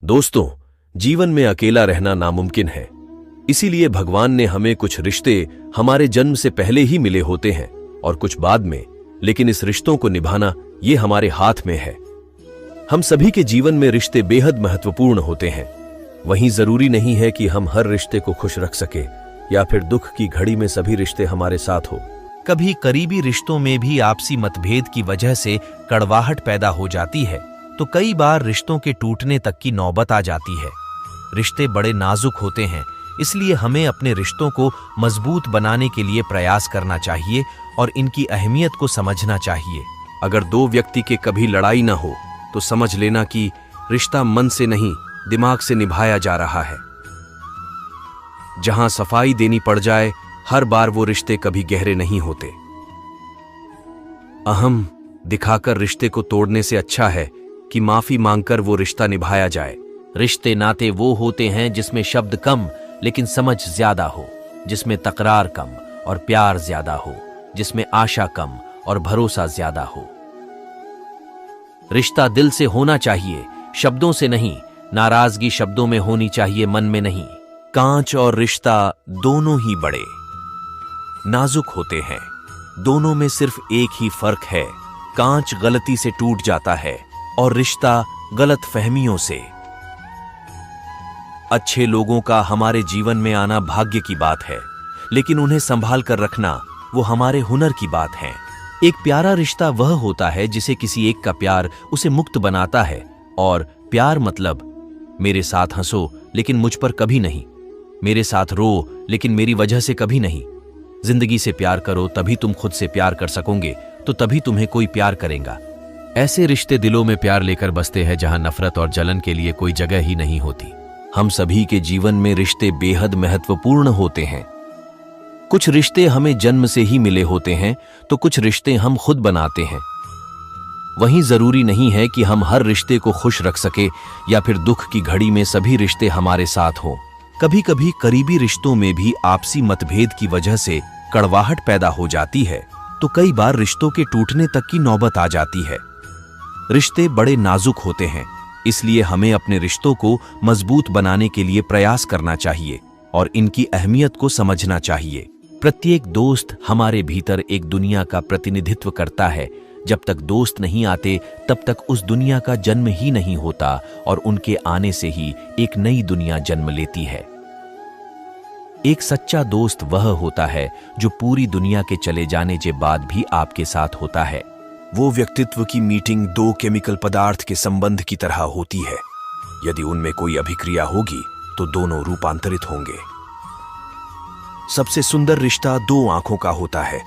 दोस्तों, जीवन में अकेला रहना नामुमकिन है। इसीलिए भगवान ने हमें कुछ रिश्ते हमारे जन्म से पहले ही मिले होते हैं और कुछ बाद में, लेकिन इस रिश्तों को निभाना ये हमारे हाथ में है। हम सभी के जीवन में रिश्ते बेहद महत्वपूर्ण होते हैं। वहीं जरूरी नहीं है कि हम हर रिश्ते को खुश रख सके या फिर दुख की घड़ी में सभी रिश्ते हमारे साथ हो। कभी करीबी रिश्तों में भी आपसी मतभेद की वजह से कड़वाहट पैदा हो जाती है, तो कई बार रिश्तों के टूटने तक की नौबत आ जाती है। रिश्ते बड़े नाजुक होते हैं, इसलिए हमें अपने रिश्तों को मजबूत बनाने के लिए प्रयास करना चाहिए और इनकी अहमियत को समझना चाहिए। अगर दो व्यक्ति के कभी लड़ाई ना हो तो समझ लेना कि रिश्ता मन से नहीं, दिमाग से निभाया जा रहा है। जहां सफाई देनी पड़ जाए, हर बार वो रिश्ते कभी गहरे नहीं होते। अहम दिखाकर रिश्ते को तोड़ने से अच्छा है कि माफी मांगकर वो रिश्ता निभाया जाए। रिश्ते नाते वो होते हैं जिसमें शब्द कम लेकिन समझ ज्यादा हो, जिसमें तकरार कम और प्यार ज्यादा हो, जिसमें आशा कम और भरोसा ज्यादा हो। रिश्ता दिल से होना चाहिए, शब्दों से नहीं। नाराजगी शब्दों में होनी चाहिए, मन में नहीं। कांच और रिश्ता दोनों ही बड़े नाजुक होते हैं। दोनों में सिर्फ एक ही फर्क है, कांच गलती से टूट जाता है और रिश्ता गलत फहमियों से। अच्छे लोगों का हमारे जीवन में आना भाग्य की बात है, लेकिन उन्हें संभाल कर रखना वो हमारे हुनर की बात है। एक प्यारा रिश्ता वह होता है जिसे किसी एक का प्यार उसे मुक्त बनाता है। और प्यार मतलब मेरे साथ हंसो लेकिन मुझ पर कभी नहीं, मेरे साथ रो लेकिन मेरी वजह से कभी नहीं। जिंदगी से प्यार करो, तभी तुम खुद से प्यार कर सकोगे, तो तभी तुम्हें कोई प्यार करेगा। ऐसे रिश्ते दिलों में प्यार लेकर बसते हैं जहां नफरत और जलन के लिए कोई जगह ही नहीं होती। हम सभी के जीवन में रिश्ते बेहद महत्वपूर्ण होते हैं। कुछ रिश्ते हमें जन्म से ही मिले होते हैं, तो कुछ रिश्ते हम खुद बनाते हैं। वहीं जरूरी नहीं है कि हम हर रिश्ते को खुश रख सके या फिर दुख की घड़ी में सभी रिश्ते हमारे साथ हों। कभी कभी करीबी रिश्तों में भी आपसी मतभेद की वजह से कड़वाहट पैदा हो जाती है, तो कई बार रिश्तों के टूटने तक की नौबत आ जाती है। रिश्ते बड़े नाजुक होते हैं, इसलिए हमें अपने रिश्तों को मजबूत बनाने के लिए प्रयास करना चाहिए और इनकी अहमियत को समझना चाहिए। प्रत्येक दोस्त हमारे भीतर एक दुनिया का प्रतिनिधित्व करता है। जब तक दोस्त नहीं आते, तब तक उस दुनिया का जन्म ही नहीं होता और उनके आने से ही एक नई दुनिया जन्म लेती है। एक सच्चा दोस्त वह होता है जो पूरी दुनिया के चले जाने के बाद भी आपके साथ होता है। वो व्यक्तित्व की मीटिंग दो केमिकल पदार्थ के संबंध की तरह होती है। यदि उनमें कोई अभिक्रिया होगी तो दोनों रूपांतरित होंगे। सबसे सुंदर रिश्ता दो आंखों का होता है।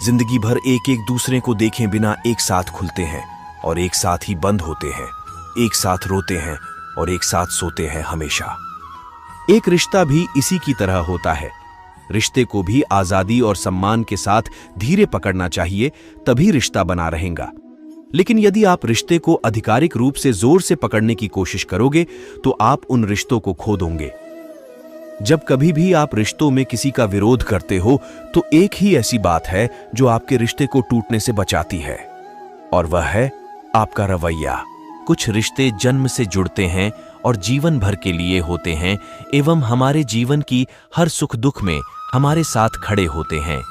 जिंदगी भर एक एक दूसरे को देखे बिना एक साथ खुलते हैं और एक साथ ही बंद होते हैं, एक साथ रोते हैं और एक साथ सोते हैं हमेशा। एक रिश्ता भी इसी की तरह होता है। रिश्ते को भी आजादी और सम्मान के साथ धीरे पकड़ना चाहिए, तभी रिश्ता बना रहेगा। लेकिन यदि आप रिश्ते को आधिकारिक रूप से जोर से पकड़ने की कोशिश करोगे तो आप उन रिश्तों को खो दोगे। जब कभी भी आप रिश्तों में किसी का विरोध करते हो तो एक ही ऐसी बात है जो आपके रिश्ते को टूटने से बचाती है, और वह है आपका रवैया। कुछ रिश्ते जन्म से जुड़ते हैं और जीवन भर के लिए होते हैं एवं हमारे जीवन की हर सुख दुख में हमारे साथ खड़े होते हैं।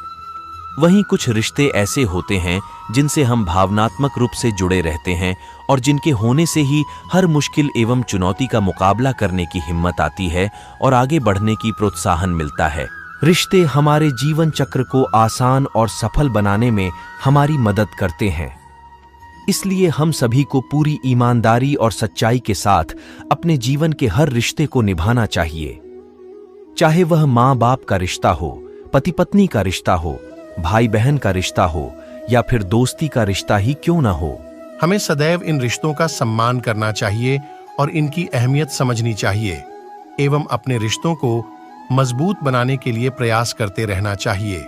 वहीं कुछ रिश्ते ऐसे होते हैं जिनसे हम भावनात्मक रूप से जुड़े रहते हैं और जिनके होने से ही हर मुश्किल एवं चुनौती का मुकाबला करने की हिम्मत आती है और आगे बढ़ने की प्रोत्साहन मिलता है। रिश्ते हमारे जीवन चक्र को आसान और सफल बनाने में हमारी मदद करते हैं। इसलिए हम सभी को पूरी ईमानदारी और सच्चाई के साथ अपने जीवन के हर रिश्ते को निभाना चाहिए। चाहे वह माँ बाप का रिश्ता हो, पति पत्नी का रिश्ता हो, भाई बहन का रिश्ता हो या फिर दोस्ती का रिश्ता ही क्यों ना हो। हमें सदैव इन रिश्तों का सम्मान करना चाहिए और इनकी अहमियत समझनी चाहिए एवं अपने रिश्तों को मजबूत बनाने के लिए प्रयास करते रहना चाहिए।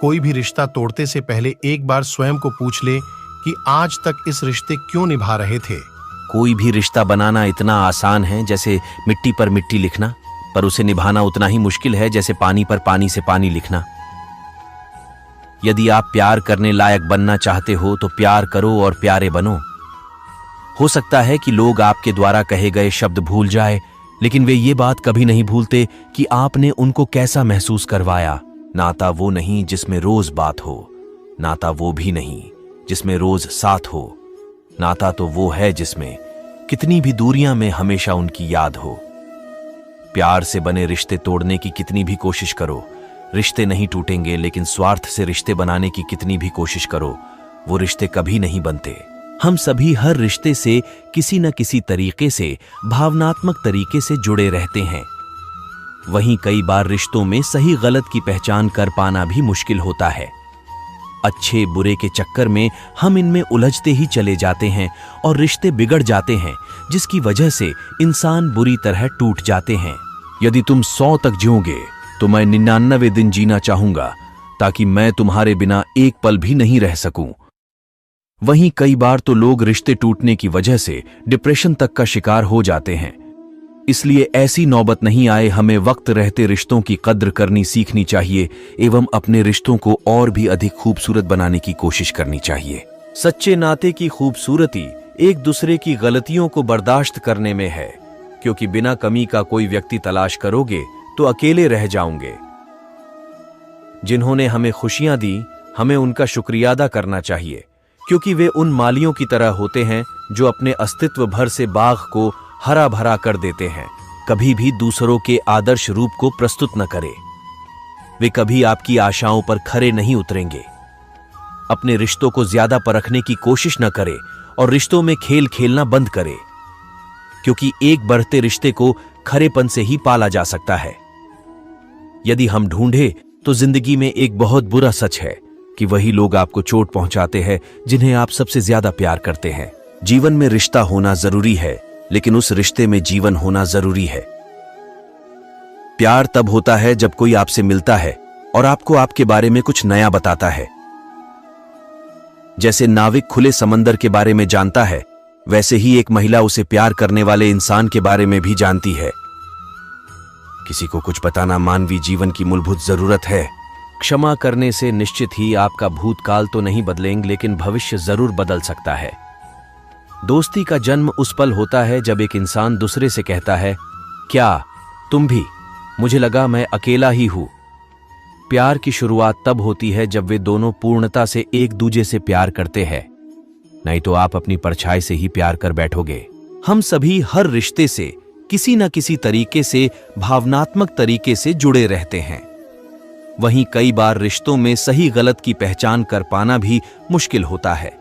कोई भी रिश्ता तोड़ते से पहले एक बार स्वयं को पूछ ले कि आज तक इस रिश्ते क्यों निभा रहे थे। कोई भी रिश्ता बनाना इतना आसान है जैसे मिट्टी पर मिट्टी लिखना, पर उसे निभाना उतना ही मुश्किल है जैसे पानी पर पानी से पानी लिखना। यदि आप प्यार करने लायक बनना चाहते हो तो प्यार करो और प्यारे बनो। हो सकता है कि लोग आपके द्वारा कहे गए शब्द भूल जाए, लेकिन वे ये बात कभी नहीं भूलते कि आपने उनको कैसा महसूस करवाया। नाता वो नहीं जिसमें रोज बात हो, नाता वो भी नहीं जिसमें रोज साथ हो। नाता तो वो है जिसमें कितनी भी दूरियां में हमेशा उनकी याद हो। प्यार से बने रिश्ते तोड़ने की कितनी भी कोशिश करो, रिश्ते नहीं टूटेंगे, लेकिन स्वार्थ से रिश्ते बनाने की कितनी भी कोशिश करो, वो रिश्ते कभी नहीं बनते। हम सभी हर रिश्ते से किसी न किसी तरीके से, भावनात्मक तरीके से जुड़े रहते हैं। वहीं कई बार रिश्तों में सही गलत की पहचान कर पाना भी मुश्किल होता है। अच्छे बुरे के चक्कर में हम इनमें उलझते ही चले जाते हैं और रिश्ते बिगड़ जाते हैं, जिसकी वजह से इंसान बुरी तरह टूट जाते हैं। यदि तुम 100 तक जियोगे तो मैं 99 दिन जीना चाहूंगा, ताकि मैं तुम्हारे बिना एक पल भी नहीं रह सकूं। वहीं कई बार तो लोग रिश्ते टूटने की वजह से डिप्रेशन तक का शिकार हो जाते हैं। इसलिए ऐसी नौबत नहीं आए, हमें वक्त रहते रिश्तों की कद्र करनी सीखनी चाहिए एवं अपने रिश्तों को और भी अधिक खूबसूरत बनाने की कोशिश करनी चाहिए। सच्चे नाते की खूबसूरती एक दूसरे की गलतियों को बर्दाश्त करने में है, क्योंकि बिना कमी का कोई व्यक्ति तलाश करोगे तो अकेले रह जाओगे। जिन्होंने हमें खुशियां दी, हमें उनका शुक्रिया अदा करना चाहिए, क्योंकि वे उन मालियों की तरह होते हैं जो अपने अस्तित्व भर से बाग को हरा भरा कर देते हैं। कभी भी दूसरों के आदर्श रूप को प्रस्तुत न करें। वे कभी आपकी आशाओं पर खरे नहीं उतरेंगे। अपने रिश्तों को ज्यादा परखने की कोशिश न करें और रिश्तों में खेल खेलना बंद करें, क्योंकि एक बढ़ते रिश्ते को खरेपन से ही पाला जा सकता है। यदि हम ढूंढे तो जिंदगी में एक बहुत बुरा सच है कि वही लोग आपको चोट पहुंचाते हैं जिन्हें आप सबसे ज्यादा प्यार करते हैं। जीवन में रिश्ता होना जरूरी है, लेकिन उस रिश्ते में जीवन होना जरूरी है। प्यार तब होता है जब कोई आपसे मिलता है और आपको आपके बारे में कुछ नया बताता है। जैसे नाविक खुले समंदर के बारे में जानता है, वैसे ही एक महिला उसे प्यार करने वाले इंसान के बारे में भी जानती है। किसी को कुछ बताना मानवीय जीवन की मूलभूत जरूरत है। क्षमा करने से निश्चित ही आपका भूतकाल तो नहीं बदलेंगे, लेकिन भविष्य जरूर बदल सकता है। दोस्ती का जन्म उस पल होता है जब एक इंसान दूसरे से कहता है, क्या तुम भी? मुझे लगा मैं अकेला ही हूं। प्यार की शुरुआत तब होती है जब वे दोनों पूर्णता से एक दूसरे से प्यार करते हैं, नहीं तो आप अपनी परछाई से ही प्यार कर बैठोगे। हम सभी हर रिश्ते से किसी न किसी तरीके से, भावनात्मक तरीके से जुड़े रहते हैं। वहीं कई बार रिश्तों में सही गलत की पहचान कर पाना भी मुश्किल होता है।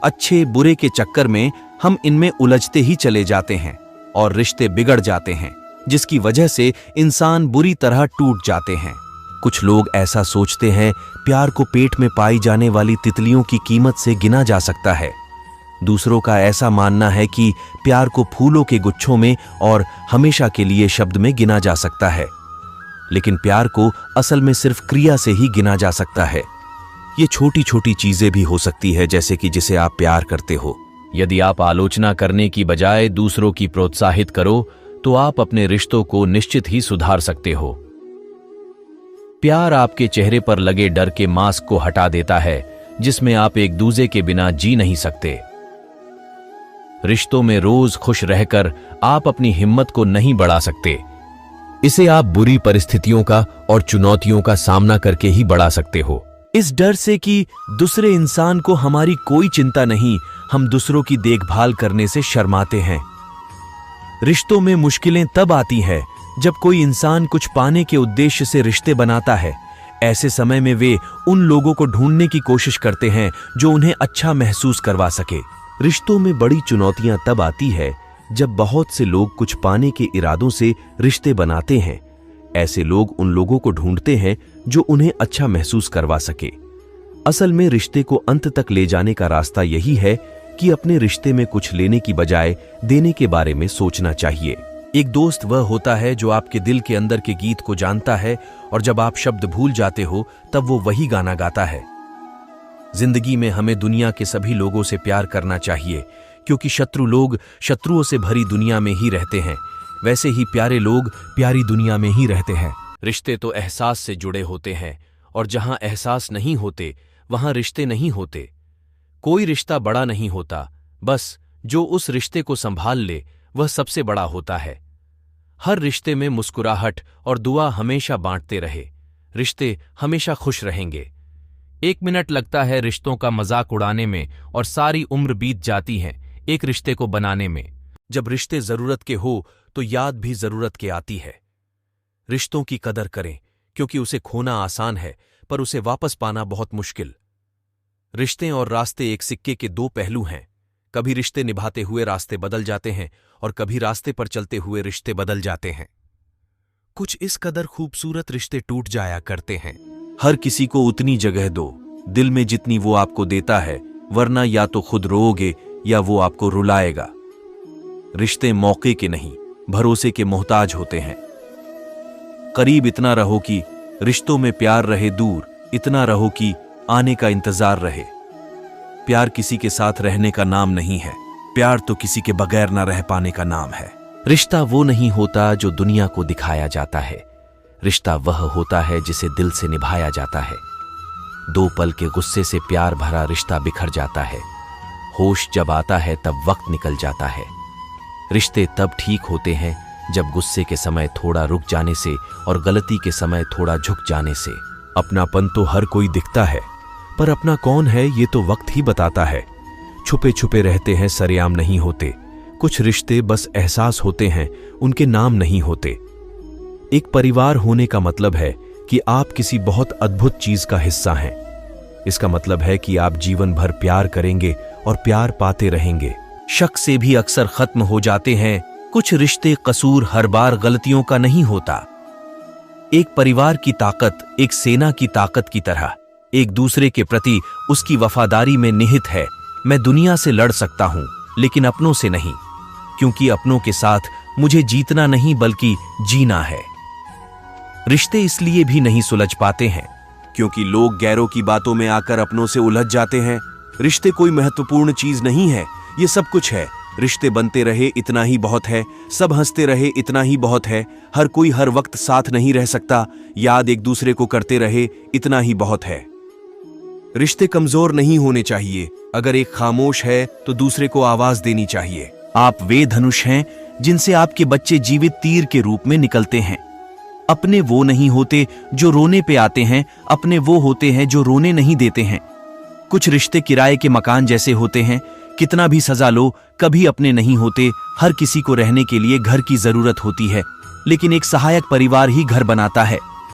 अच्छे बुरे के चक्कर में हम इनमें उलझते ही चले जाते हैं और रिश्ते बिगड़ जाते हैं, जिसकी वजह से इंसान बुरी तरह टूट जाते हैं। कुछ लोग ऐसा सोचते हैं, प्यार को पेट में पाई जाने वाली तितलियों की कीमत से गिना जा सकता है। दूसरों का ऐसा मानना है कि प्यार को फूलों के गुच्छों में और हमेशा के लिए शब्द में गिना जा सकता है, लेकिन प्यार को असल में सिर्फ क्रिया से ही गिना जा सकता है। ये छोटी छोटी चीजें भी हो सकती है, जैसे कि जिसे आप प्यार करते हो। यदि आप आलोचना करने की बजाय दूसरों की प्रोत्साहित करो तो आप अपने रिश्तों को निश्चित ही सुधार सकते हो। प्यार आपके चेहरे पर लगे डर के मास्क को हटा देता है, जिसमें आप एक दूसरे के बिना जी नहीं सकते। रिश्तों में रोज खुश रहकर आप अपनी हिम्मत को नहीं बढ़ा सकते। इसे आप बुरी परिस्थितियों का और चुनौतियों का सामना करके ही बढ़ा सकते हो। इस डर से कि दूसरे इंसान को हमारी कोई चिंता नहीं, हम दूसरों की देखभाल करने से शर्माते हैं। रिश्तों में मुश्किलें तब आती है जब कोई इंसान कुछ पाने के उद्देश्य से रिश्ते बनाता है। ऐसे समय में वे उन लोगों को ढूंढने की कोशिश करते हैं जो उन्हें अच्छा महसूस करवा सके। रिश्तों में बड़ी चुनौतियां तब आती है जब बहुत से लोग कुछ पाने के इरादों से रिश्ते बनाते हैं। ऐसे लोग उन लोगों को ढूंढते हैं जो उन्हें अच्छा महसूस करवा सके। असल में रिश्ते को अंत तक ले जाने का रास्ता यही है कि अपने रिश्ते में कुछ लेने की बजाय देने के बारे में सोचना चाहिए। एक दोस्त वह होता है जो आपके दिल के अंदर के गीत को जानता है और जब आप शब्द भूल जाते हो तब वो वही गाना गाता है। जिंदगी में हमें दुनिया के सभी लोगों से प्यार करना चाहिए, क्योंकि शत्रु लोग शत्रुओं से भरी दुनिया में ही रहते हैं, वैसे ही प्यारे लोग प्यारी दुनिया में ही रहते हैं। रिश्ते तो एहसास से जुड़े होते हैं, और जहां एहसास नहीं होते वहां रिश्ते नहीं होते। कोई रिश्ता बड़ा नहीं होता, बस जो उस रिश्ते को संभाल ले वह सबसे बड़ा होता है। हर रिश्ते में मुस्कुराहट और दुआ हमेशा बांटते रहे, रिश्ते हमेशा खुश रहेंगे। 1 मिनट लगता है रिश्तों का मजाक उड़ाने में और सारी उम्र बीत जाती है एक रिश्ते को बनाने में। जब रिश्ते जरूरत के हो तो याद भी जरूरत के आती है। रिश्तों की कदर करें, क्योंकि उसे खोना आसान है पर उसे वापस पाना बहुत मुश्किल। रिश्ते और रास्ते एक सिक्के के 2 पहलू हैं। कभी रिश्ते निभाते हुए रास्ते बदल जाते हैं और कभी रास्ते पर चलते हुए रिश्ते बदल जाते हैं। कुछ इस कदर खूबसूरत रिश्ते टूट जाया करते हैं। हर किसी को उतनी जगह दो दिल में जितनी वो आपको देता है, वरना या तो खुद रोओगे या वो आपको रुलाएगा। रिश्ते मौके के नहीं, भरोसे के मोहताज होते हैं। करीब इतना रहो कि रिश्तों में प्यार रहे, दूर इतना रहो कि आने का इंतजार रहे। प्यार किसी के साथ रहने का नाम नहीं है, प्यार तो किसी के बगैर ना रह पाने का नाम है। रिश्ता वो नहीं होता जो दुनिया को दिखाया जाता है, रिश्ता वह होता है जिसे दिल से निभाया जाता है। 2 पल के गुस्से से प्यार भरा रिश्ता बिखर जाता है। होश जब आता है तब वक्त निकल जाता है। रिश्ते तब ठीक होते हैं जब गुस्से के समय थोड़ा रुक जाने से और गलती के समय थोड़ा झुक जाने से। अपनापन तो हर कोई दिखता है, पर अपना कौन है ये तो वक्त ही बताता है। छुपे छुपे रहते हैं, सरेआम नहीं होते। कुछ रिश्ते बस एहसास होते हैं, उनके नाम नहीं होते। एक परिवार होने का मतलब है कि आप किसी बहुत अद्भुत चीज का हिस्सा हैं। इसका मतलब है कि आप जीवन भर प्यार करेंगे और प्यार पाते रहेंगे। शक से भी अक्सर खत्म हो जाते हैं। कुछ रिश्ते कसूर हर बार गलतियों का नहीं होता। एक परिवार की ताकत एक सेना की ताकत की तरह एक दूसरे के प्रति उसकी वफादारी में निहित है। मैं दुनिया से लड़ सकता हूं, लेकिन अपनों से नहीं, क्योंकि अपनों के साथ मुझे जीतना नहीं बल्कि जीना है। रिश्ते इसलिए भी नहीं सुलझ पाते हैं क्योंकि लोग गैरों की बातों में आकर अपनों से उलझ जाते हैं। रिश्ते कोई महत्वपूर्ण चीज नहीं है, ये सब कुछ है। रिश्ते बनते रहे इतना ही बहुत है, सब हंसते रहे इतना ही बहुत है। हर कोई हर वक्त साथ नहीं रह सकता, याद एक दूसरे को करते रहे इतना ही बहुत है। रिश्ते कमजोर नहीं होने चाहिए। अगर एक खामोश है तो दूसरे को आवाज देनी चाहिए। आप वे धनुष हैं जिनसे आपके बच्चे जीवित तीर के रूप में निकलते हैं। अपने वो नहीं होते जो रोने पे आते हैं, अपने वो होते हैं जो रोने नहीं देते हैं। कुछ रिश्ते किराए के मकान जैसे होते हैं, कितना भी सजा लो कभी अपने नहीं होते। हर किसी को रहने के लिए घर की जरूरत होती है, लेकिन एक सहायक परिवार ही घर बनाता है।